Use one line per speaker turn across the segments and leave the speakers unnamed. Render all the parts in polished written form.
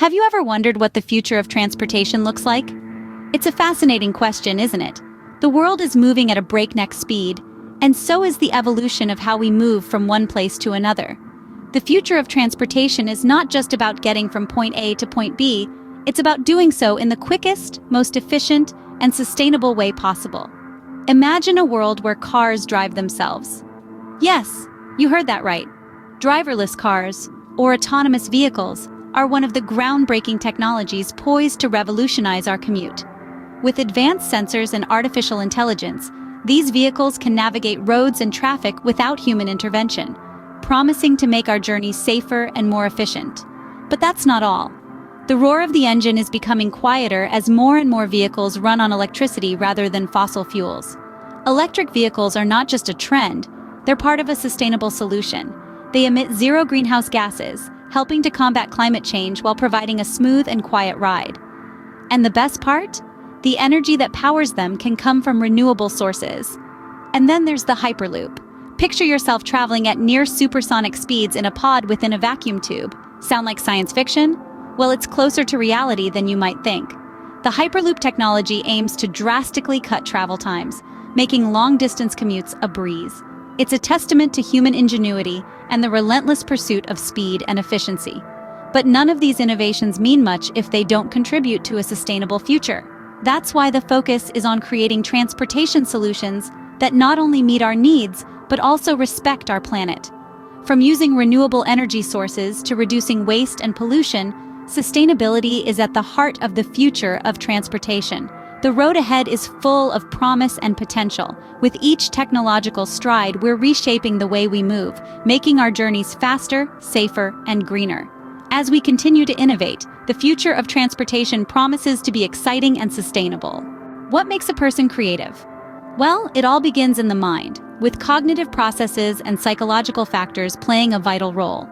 Have you ever wondered what the future of transportation looks like? It's a fascinating question, isn't it? The world is moving at a breakneck speed, and so is the evolution of how we move from one place to another. The future of transportation is not just about getting from point A to point B, it's about doing so in the quickest, most efficient, and sustainable way possible. Imagine a world where cars drive themselves. Yes, you heard that right. Driverless cars, or autonomous vehicles, are one of the groundbreaking technologies poised to revolutionize our commute. With advanced sensors and artificial intelligence, these vehicles can navigate roads and traffic without human intervention, promising to make our journeys safer and more efficient. But that's not all. The roar of the engine is becoming quieter as more and more vehicles run on electricity rather than fossil fuels. Electric vehicles are not just a trend, they're part of a sustainable solution. They emit zero greenhouse gases, helping to combat climate change while providing a smooth and quiet ride. And the best part? The energy that powers them can come from renewable sources. And then there's the Hyperloop. Picture yourself traveling at near supersonic speeds in a pod within a vacuum tube. Sound like science fiction? Well, it's closer to reality than you might think. The Hyperloop technology aims to drastically cut travel times, making long-distance commutes a breeze. It's a testament to human ingenuity and the relentless pursuit of speed and efficiency. But none of these innovations mean much if they don't contribute to a sustainable future. That's why the focus is on creating transportation solutions that not only meet our needs, but also respect our planet. From using renewable energy sources to reducing waste and pollution, sustainability is at the heart of the future of transportation. The road ahead is full of promise and potential. With each technological stride, we're reshaping the way we move, making our journeys faster, safer, and greener. As we continue to innovate, the future of transportation promises to be exciting and sustainable. What makes a person creative? Well, it all begins in the mind, with cognitive processes and psychological factors playing a vital role.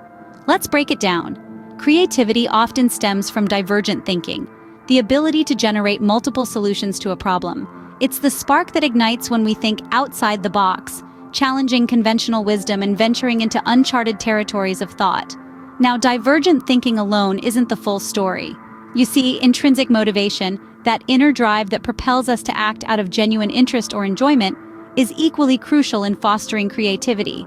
Let's break it down. Creativity often stems from divergent thinking, the ability to generate multiple solutions to a problem. It's the spark that ignites when we think outside the box, challenging conventional wisdom and venturing into uncharted territories of thought. Now, divergent thinking alone isn't the full story. You see, intrinsic motivation, that inner drive that propels us to act out of genuine interest or enjoyment, is equally crucial in fostering creativity.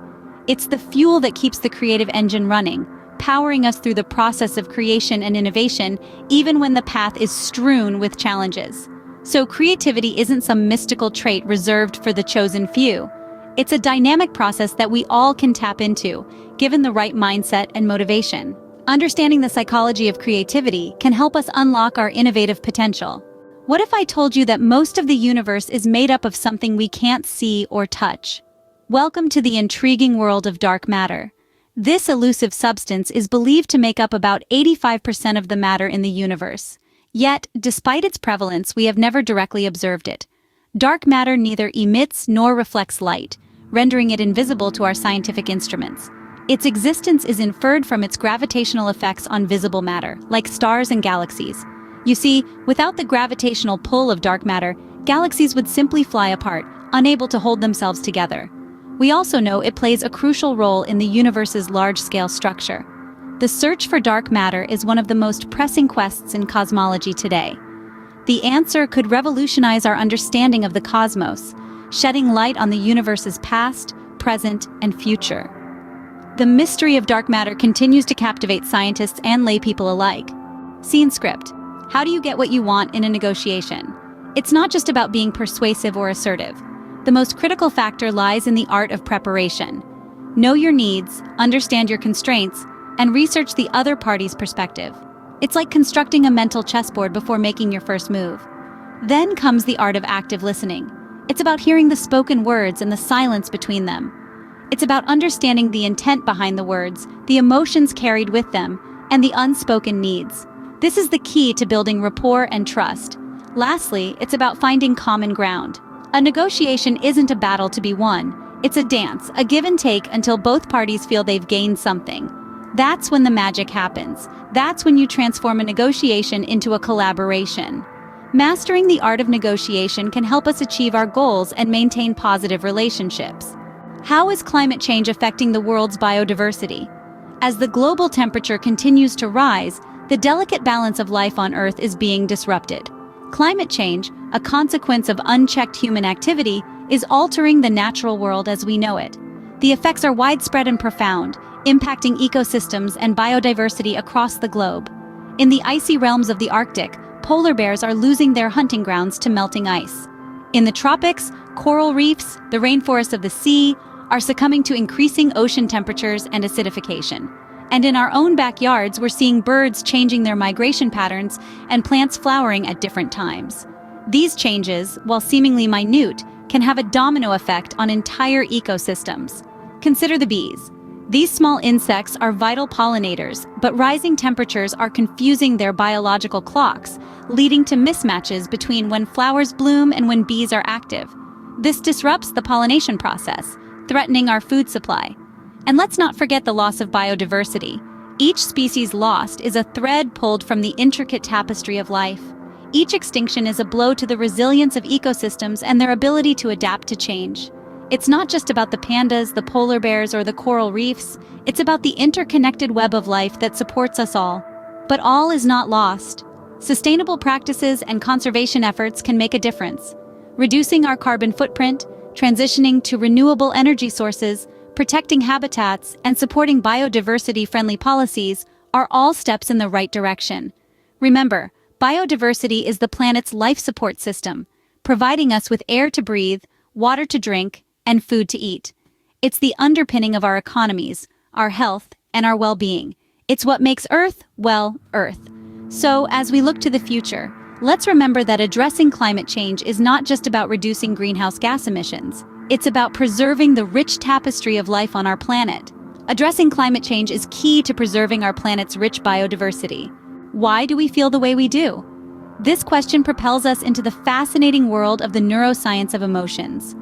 It's the fuel that keeps the creative engine running, powering us through the process of creation and innovation, even when the path is strewn with challenges. So creativity isn't some mystical trait reserved for the chosen few. It's a dynamic process that we all can tap into, given the right mindset and motivation. Understanding the psychology of creativity can help us unlock our innovative potential. What if I told you that most of the universe is made up of something we can't see or touch? Welcome to the intriguing world of dark matter. This elusive substance is believed to make up about 85% of the matter in the universe. Yet, despite its prevalence, we have never directly observed it. Dark matter neither emits nor reflects light, rendering it invisible to our scientific instruments. Its existence is inferred from its gravitational effects on visible matter, like stars and galaxies. You see, without the gravitational pull of dark matter, galaxies would simply fly apart, unable to hold themselves together. We also know it plays a crucial role in the universe's large-scale structure. The search for dark matter is one of the most pressing quests in cosmology today. The answer could revolutionize our understanding of the cosmos, shedding light on the universe's past, present, and future. The mystery of dark matter continues to captivate scientists and laypeople alike. Scene script. How do you get what you want in a negotiation? It's not just about being persuasive or assertive. The most critical factor lies in the art of preparation. Know your needs, understand your constraints, and research the other party's perspective. It's like constructing a mental chessboard before making your first move. Then comes the art of active listening. It's about hearing the spoken words and the silence between them. It's about understanding the intent behind the words, the emotions carried with them, and the unspoken needs. This is the key to building rapport and trust. Lastly, it's about finding common ground. A negotiation isn't a battle to be won. It's a dance, a give and take until both parties feel they've gained something. That's when the magic happens. That's when you transform a negotiation into a collaboration. Mastering the art of negotiation can help us achieve our goals and maintain positive relationships. How is climate change affecting the world's biodiversity? As the global temperature continues to rise, The delicate balance of life on Earth is being disrupted. Climate change, a consequence of unchecked human activity, is altering the natural world as we know it. The effects are widespread and profound, impacting ecosystems and biodiversity across the globe. In the icy realms of the Arctic, polar bears are losing their hunting grounds to melting ice. In the tropics, coral reefs, the rainforests of the sea, are succumbing to increasing ocean temperatures and acidification. And in our own backyards, we're seeing birds changing their migration patterns and plants flowering at different times. These changes, while seemingly minute, can have a domino effect on entire ecosystems. Consider the bees. These small insects are vital pollinators, but rising temperatures are confusing their biological clocks, leading to mismatches between when flowers bloom and when bees are active. This disrupts the pollination process, threatening our food supply. And let's not forget the loss of biodiversity. Each species lost is a thread pulled from the intricate tapestry of life. Each extinction is a blow to the resilience of ecosystems and their ability to adapt to change. It's not just about the pandas, the polar bears, or the coral reefs. It's about the interconnected web of life that supports us all. But all is not lost. Sustainable practices and conservation efforts can make a difference. Reducing our carbon footprint, transitioning to renewable energy sources, protecting habitats, and supporting biodiversity-friendly policies are all steps in the right direction. Remember, biodiversity is the planet's life support system, providing us with air to breathe, water to drink, and food to eat. It's the underpinning of our economies, our health, and our well-being. It's what makes Earth, well, Earth. So, as we look to the future, let's remember that addressing climate change is not just about reducing greenhouse gas emissions. It's about preserving the rich tapestry of life on our planet. Addressing climate change is key to preserving our planet's rich biodiversity. Why do we feel the way we do? This question propels us into the fascinating world of the neuroscience of emotions.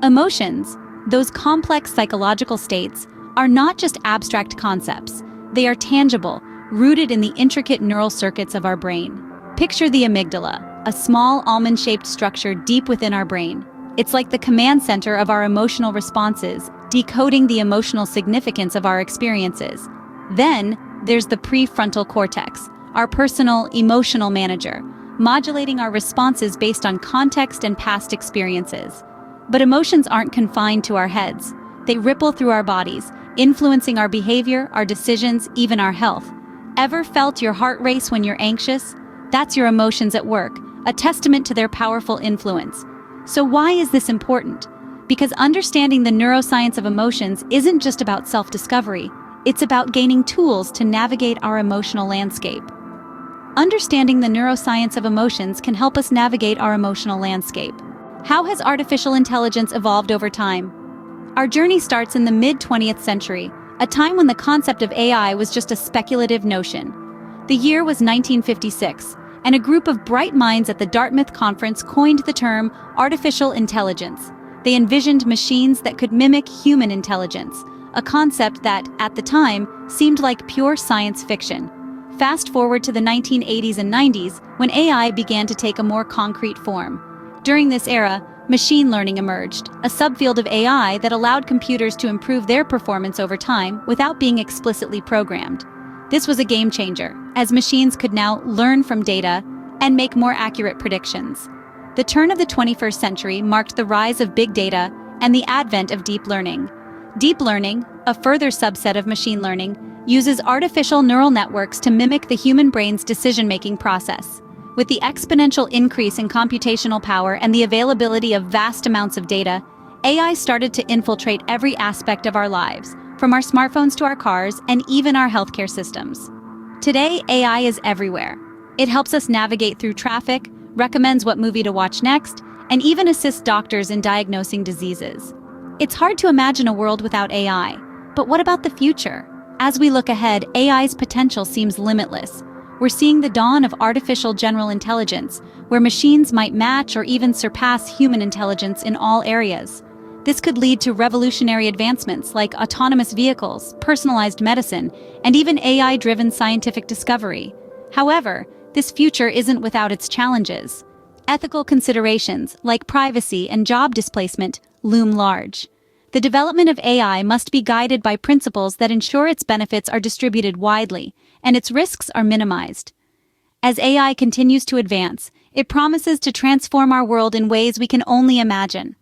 Emotions, those complex psychological states, are not just abstract concepts. They are tangible, rooted in the intricate neural circuits of our brain. Picture the amygdala, a small almond-shaped structure deep within our brain. It's like the command center of our emotional responses, decoding the emotional significance of our experiences. Then, there's the prefrontal cortex, our personal, emotional manager, modulating our responses based on context and past experiences. But emotions aren't confined to our heads. They ripple through our bodies, influencing our behavior, our decisions, even our health. Ever felt your heart race when you're anxious? That's your emotions at work, a testament to their powerful influence. So why is this important? Because understanding the neuroscience of emotions isn't just about self-discovery. It's about gaining tools to navigate our emotional landscape. Understanding the neuroscience of emotions can help us navigate our emotional landscape. How has artificial intelligence evolved over time? Our journey starts in the mid-20th century, a time when the concept of AI was just a speculative notion. The year was 1956, and a group of bright minds at the Dartmouth Conference coined the term artificial intelligence. They envisioned machines that could mimic human intelligence, a concept that, at the time, seemed like pure science fiction. Fast forward to the 1980s and 90s, when AI began to take a more concrete form. During this era, machine learning emerged, a subfield of AI that allowed computers to improve their performance over time without being explicitly programmed. This was a game changer, as machines could now learn from data and make more accurate predictions. The turn of the 21st century marked the rise of big data and the advent of deep learning. Deep learning, a further subset of machine learning, uses artificial neural networks to mimic the human brain's decision-making process. With the exponential increase in computational power and the availability of vast amounts of data, AI started to infiltrate every aspect of our lives, from our smartphones to our cars and even our healthcare systems. Today, AI is everywhere. It helps us navigate through traffic, recommends what movie to watch next, and even assists doctors in diagnosing diseases. It's hard to imagine a world without AI, but what about the future? As we look ahead, AI's potential seems limitless. We're seeing the dawn of artificial general intelligence, where machines might match or even surpass human intelligence in all areas. This could lead to revolutionary advancements like autonomous vehicles, personalized medicine, and even AI-driven scientific discovery. However, this future isn't without its challenges. Ethical considerations, like privacy and job displacement, loom large. The development of AI must be guided by principles that ensure its benefits are distributed widely, and its risks are minimized. As AI continues to advance, it promises to transform our world in ways we can only imagine.